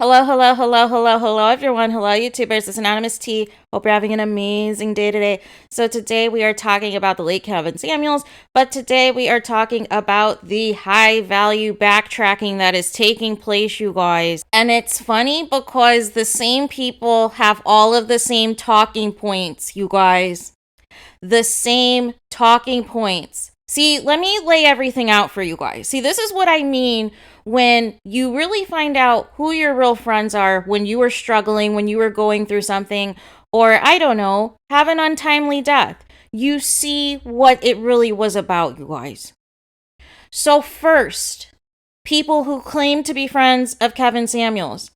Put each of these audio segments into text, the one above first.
Hello, hello, hello, hello, hello, everyone. Hello, YouTubers. It's Anonymous T. Hope you're having an amazing day today. So today we are talking about the late Kevin Samuels, but today we are talking about the high value backtracking that is taking place, you guys. And it's funny because the same people have all of the same talking points, you guys. The same talking points. See, let me lay everything out for you guys. See, this is what I mean when you really find out who your real friends are when you were struggling, when you were going through something, or I don't know, have an untimely death. You see what it really was about, you guys. So first, people who claim to be friends of Kevin Samuels.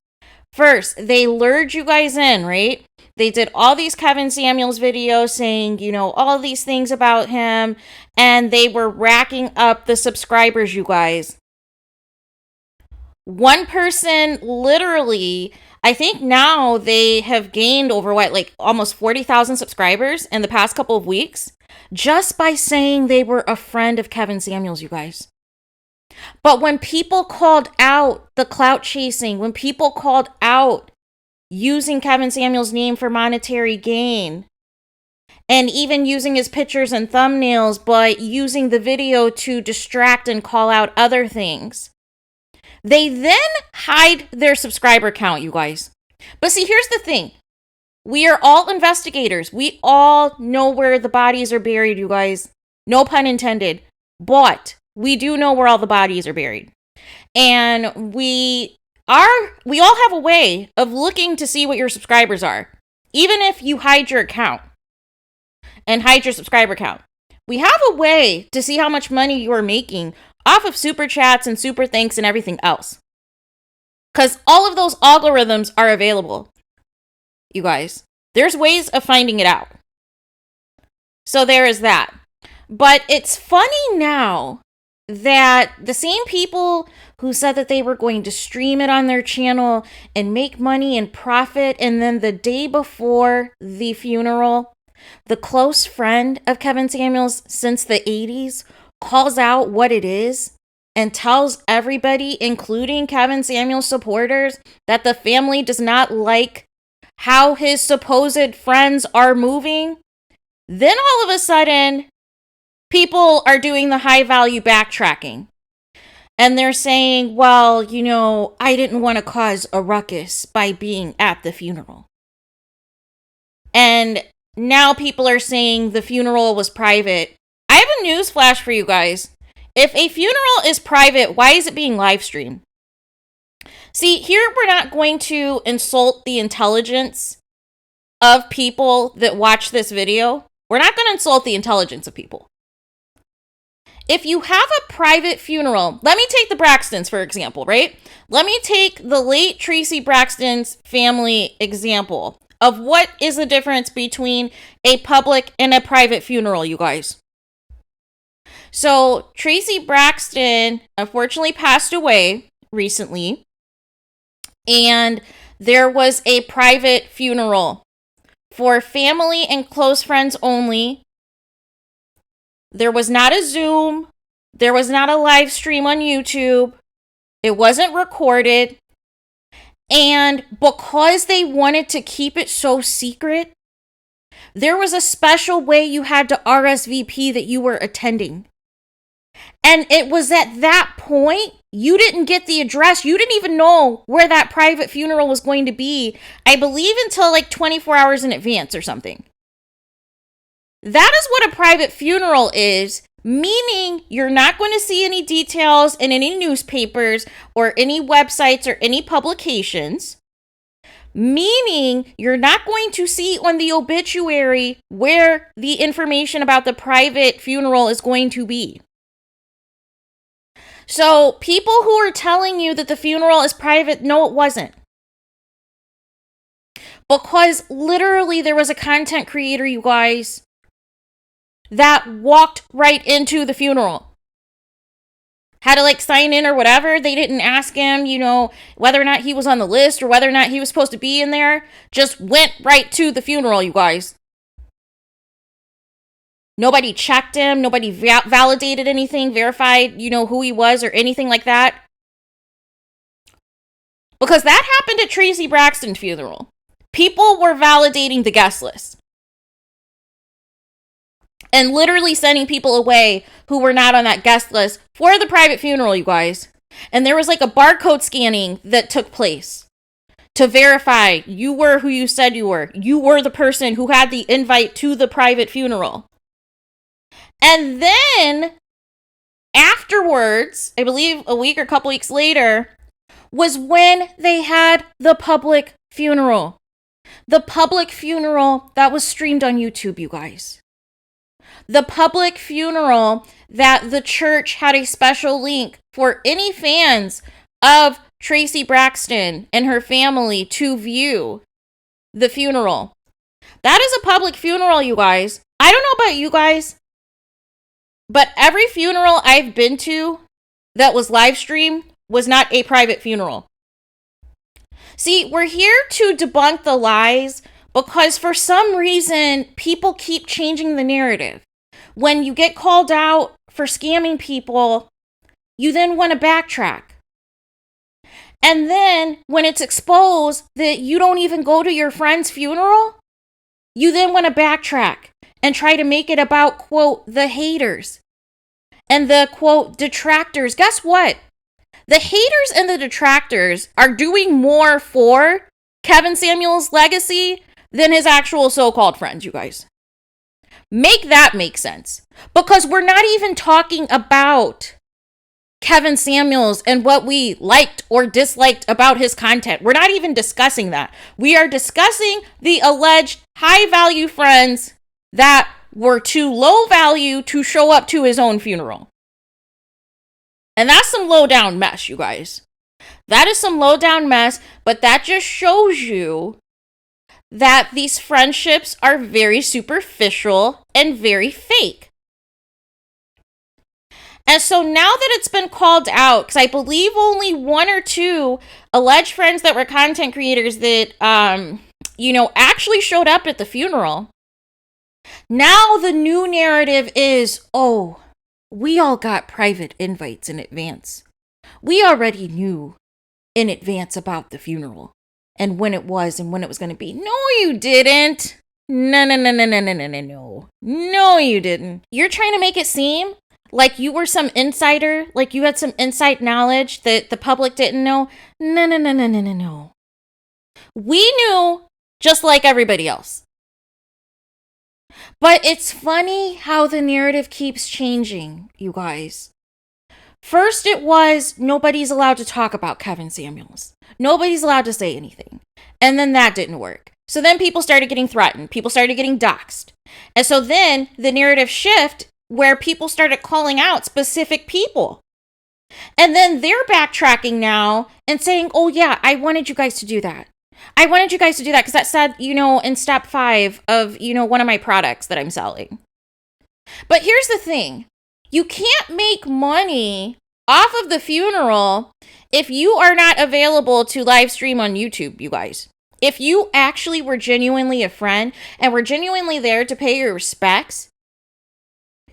First, they lured you guys in, right? They did all these Kevin Samuels videos saying, all these things about him, and they were racking up the subscribers, you guys. One person literally, I think now they have gained over almost 40,000 subscribers in the past couple of weeks just by saying they were a friend of Kevin Samuels, you guys. But when people called out the clout chasing, when people called out using Kevin Samuels' name for monetary gain, and even using his pictures and thumbnails, but using the video to distract and call out other things, they then hide their subscriber count, you guys. But see, here's the thing. We are all investigators. We all know where the bodies are buried, you guys. No pun intended. But we do know where all the bodies are buried. And we all have a way of looking to see what your subscribers are. Even if you hide your account and hide your subscriber count. We have a way to see how much money you are making off of super chats and super thanks and everything else. Because all of those algorithms are available, you guys. There's ways of finding it out. So there is that. But it's funny now that the same people who said that they were going to stream it on their channel and make money and profit, and then the day before the funeral, the close friend of Kevin Samuels since the 80s calls out what it is and tells everybody, including Kevin Samuels supporters, that the family does not like how his supposed friends are moving. Then all of a sudden, people are doing the high value backtracking. And they're saying, well, I didn't want to cause a ruckus by being at the funeral. And now people are saying the funeral was private. I have a news flash for you guys. If a funeral is private, why is it being live streamed? See, here we're not going to insult the intelligence of people that watch this video. We're not going to insult the intelligence of people. If you have a private funeral, let me take the Braxtons, for example, right? Let me take the late Tracy Braxton's family example of what is the difference between a public and a private funeral, you guys. So Tracy Braxton unfortunately passed away recently, and there was a private funeral for family and close friends only. There was not a Zoom. There was not a live stream on YouTube. It wasn't recorded. And because they wanted to keep it so secret, there was a special way you had to RSVP that you were attending. And it was at that point, you didn't get the address. You didn't even know where that private funeral was going to be, I believe, until 24 hours in advance or something. That is what a private funeral is, meaning you're not going to see any details in any newspapers or any websites or any publications, meaning you're not going to see on the obituary where the information about the private funeral is going to be. So people who are telling you that the funeral is private, no, it wasn't. Because literally there was a content creator, you guys, that walked right into the funeral. Had to sign in or whatever. They didn't ask him, whether or not he was on the list or whether or not he was supposed to be in there. Just went right to the funeral, you guys. Nobody checked him. Nobody validated anything, verified, who he was or anything like that. Because that happened at Tracy Braxton's funeral. People were validating the guest list. And literally sending people away who were not on that guest list for the private funeral, you guys. And there was like a barcode scanning that took place to verify you were who you said you were. You were the person who had the invite to the private funeral. And then afterwards, I believe a week or a couple weeks later, was when they had the public funeral. The public funeral that was streamed on YouTube, you guys. The public funeral that the church had a special link for any fans of Tracy Braxton and her family to view the funeral. That is a public funeral, you guys. I don't know about you guys, but every funeral I've been to that was live streamed was not a private funeral. See, we're here to debunk the lies because for some reason, people keep changing the narrative. When you get called out for scamming people, you then want to backtrack. And then when it's exposed that you don't even go to your friend's funeral, you then want to backtrack and try to make it about, quote, the haters and the, quote, detractors. Guess what? The haters and the detractors are doing more for Kevin Samuels' legacy than his actual so-called friends, you guys. Make that make sense. Because we're not even talking about Kevin Samuels and what we liked or disliked about his content. We're not even discussing that. We are discussing the alleged high-value friends that were too low value to show up to his own funeral. And that's some low-down mess, you guys. That is some low-down mess, but that just shows you that these friendships are very superficial and very fake. And so now that it's been called out, because I believe only one or two alleged friends that were content creators that, actually showed up at the funeral. Now the new narrative is, oh, we all got private invites in advance. We already knew in advance about the funeral and when it was going to be. No, you didn't. No. No, you didn't. You're trying to make it seem like you were some insider, like you had some inside knowledge that the public didn't know. No. We knew just like everybody else. But it's funny how the narrative keeps changing, you guys. First it was nobody's allowed to talk about Kevin Samuels. Nobody's allowed to say anything. And then that didn't work. So then people started getting threatened. People started getting doxxed. And so then the narrative shift where people started calling out specific people. And then they're backtracking now and saying, oh yeah, I wanted you guys to do that. I wanted you guys to do that because that said, in step 5 of, one of my products that I'm selling. But here's the thing. You can't make money off of the funeral if you are not available to live stream on YouTube, you guys. If you actually were genuinely a friend and were genuinely there to pay your respects,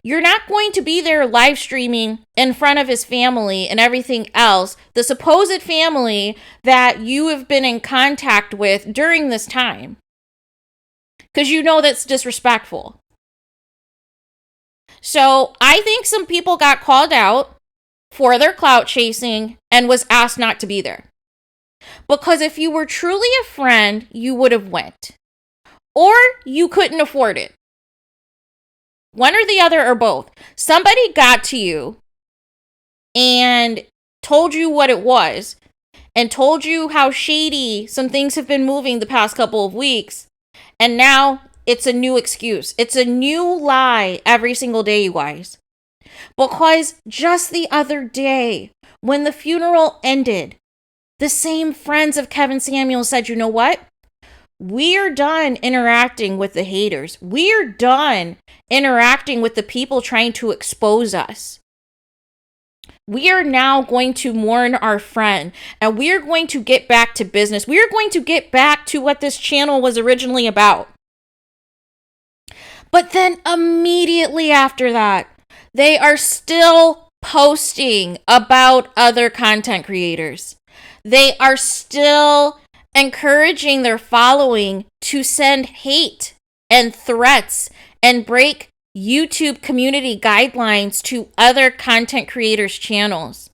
you're not going to be there live streaming in front of his family and everything else, the supposed family that you have been in contact with during this time. Because that's disrespectful. So I think some people got called out for their clout chasing and was asked not to be there. Because if you were truly a friend, you would have went. Or you couldn't afford it. One or the other or both. Somebody got to you and told you what it was and told you how shady some things have been moving the past couple of weeks. And now it's a new excuse. It's a new lie every single day, you guys. Because just the other day, when the funeral ended, the same friends of Kevin Samuels said, you know what? We're done interacting with the haters. We're done interacting with the people trying to expose us. We are now going to mourn our friend and we're going to get back to business. We're going to get back to what this channel was originally about. But then immediately after that, they are still posting about other content creators. They are still encouraging their following to send hate and threats and break YouTube community guidelines to other content creators' channels.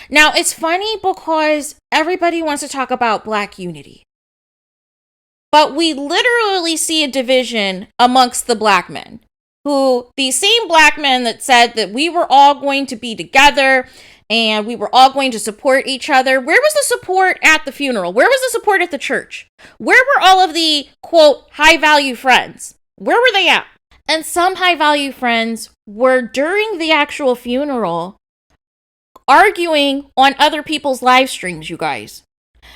Now, it's funny because everybody wants to talk about Black unity. But we literally see a division amongst the Black men, who, these same Black men that said that we were all going to be together and we were all going to support each other. Where was the support at the funeral? Where was the support at the church? Where were all of the, quote, high-value friends? Where were they at? And some high-value friends were, during the actual funeral, arguing on other people's live streams, you guys.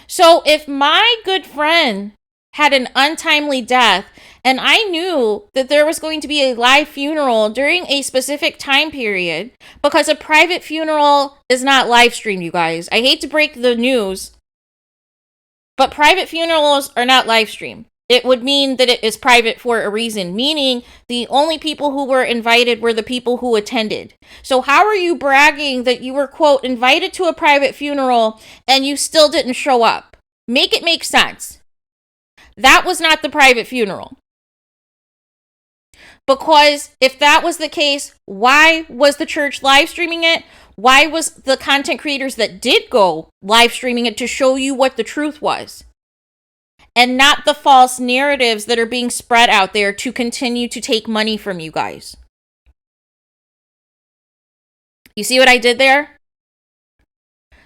So if my good friend had an untimely death and I knew that there was going to be a live funeral during a specific time period, because a private funeral is not live streamed, you guys. I hate to break the news, but private funerals are not live streamed. It would mean that it is private for a reason, meaning the only people who were invited were the people who attended. So how are you bragging that you were, quote, invited to a private funeral and you still didn't show up? Make it make sense. That was not the private funeral. Because if that was the case, why was the church live streaming it? Why was the content creators that did go live streaming it to show you what the truth was? And not the false narratives that are being spread out there to continue to take money from you guys. You see what I did there?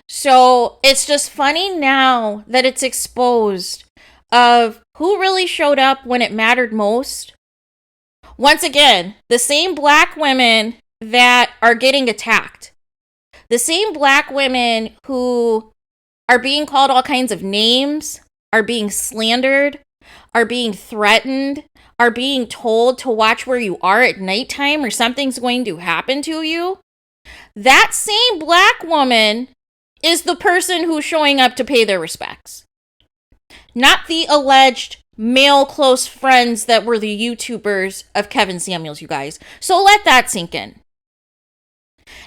So it's just funny now that it's exposed of who really showed up when it mattered most. Once again, the same Black women that are getting attacked. The same Black women who are being called all kinds of names, are being slandered, are being threatened, are being told to watch where you are at nighttime or something's going to happen to you. That same Black woman is the person who's showing up to pay their respects. Not the alleged male close friends that were the YouTubers of Kevin Samuels, you guys. So let that sink in.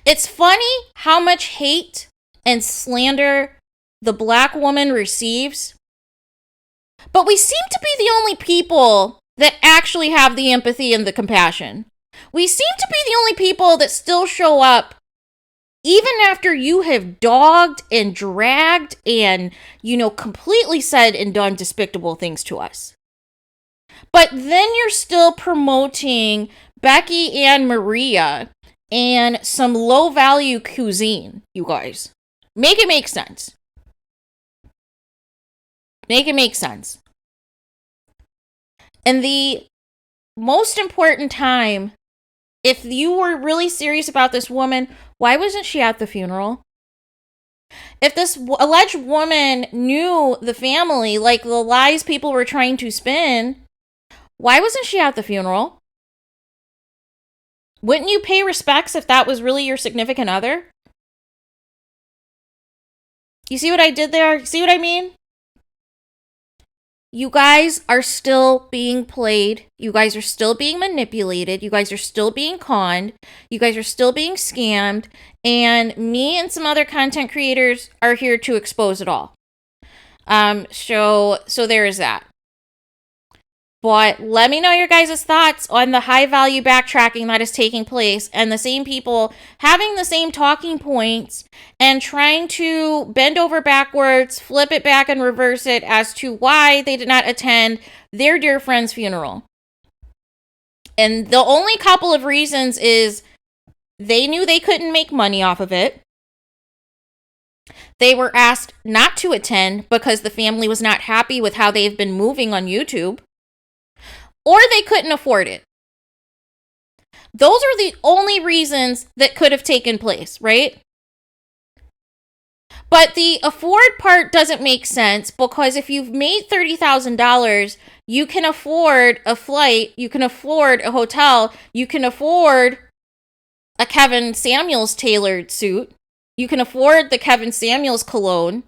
It's funny how much hate and slander the Black woman receives, but we seem to be the only people that actually have the empathy and the compassion. We seem to be the only people that still show up even after you have dogged and dragged and, completely said and done despicable things to us. But then you're still promoting Becky and Maria and some low-value cuisine, you guys. Make it make sense. Make it make sense. And the most important time, if you were really serious about this woman, why wasn't she at the funeral? If this alleged woman knew the family, like the lies people were trying to spin, why wasn't she at the funeral? Wouldn't you pay respects if that was really your significant other? You see what I did there? See what I mean? You guys are still being played. You guys are still being manipulated. You guys are still being conned. You guys are still being scammed. And me and some other content creators are here to expose it all. So there is that. But let me know your guys' thoughts on the high value backtracking that is taking place and the same people having the same talking points and trying to bend over backwards, flip it back and reverse it as to why they did not attend their dear friend's funeral. And the only couple of reasons is they knew they couldn't make money off of it. They were asked not to attend because the family was not happy with how they've been moving on YouTube. Or they couldn't afford it. Those are the only reasons that could have taken place, right? But the afford part doesn't make sense because if you've made $30,000, you can afford a flight, you can afford a hotel, you can afford a Kevin Samuels tailored suit, you can afford the Kevin Samuels cologne,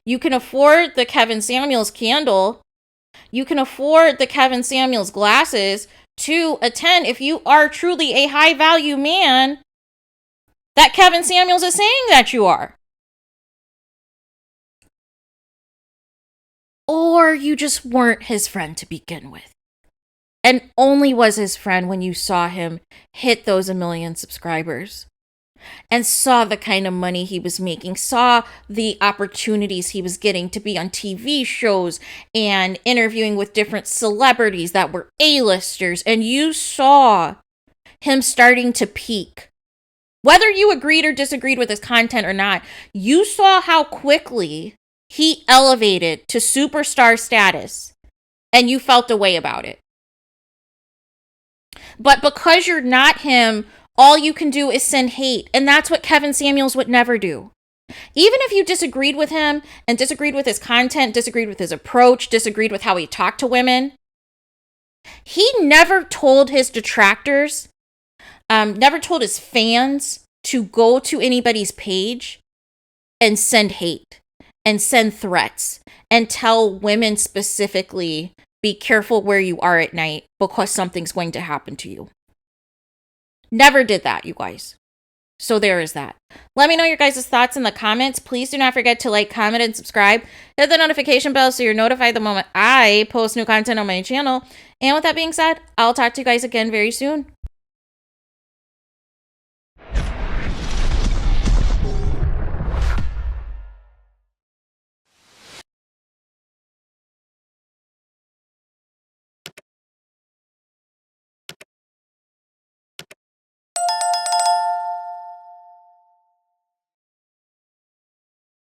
you can afford the Kevin Samuels candle, you can afford the Kevin Samuels glasses to attend if you are truly a high value man that Kevin Samuels is saying that you are. or you just weren't his friend to begin with. And only was his friend when you saw him hit those 1 million subscribers and saw the kind of money he was making, saw the opportunities he was getting to be on TV shows and interviewing with different celebrities that were A-listers, and you saw him starting to peak. Whether you agreed or disagreed with his content or not, you saw how quickly he elevated to superstar status, and you felt a way about it. But because you're not him, all you can do is send hate. And that's what Kevin Samuels would never do. Even if you disagreed with him and disagreed with his content, disagreed with his approach, disagreed with how he talked to women, he never told his detractors, never told his fans to go to anybody's page and send hate and send threats and tell women specifically, be careful where you are at night because something's going to happen to you. Never did that, you guys. So there is that. Let me know your guys' thoughts in the comments. Please do not forget to like, comment, and subscribe. Hit the notification bell so you're notified the moment I post new content on my channel. And with that being said, I'll talk to you guys again very soon.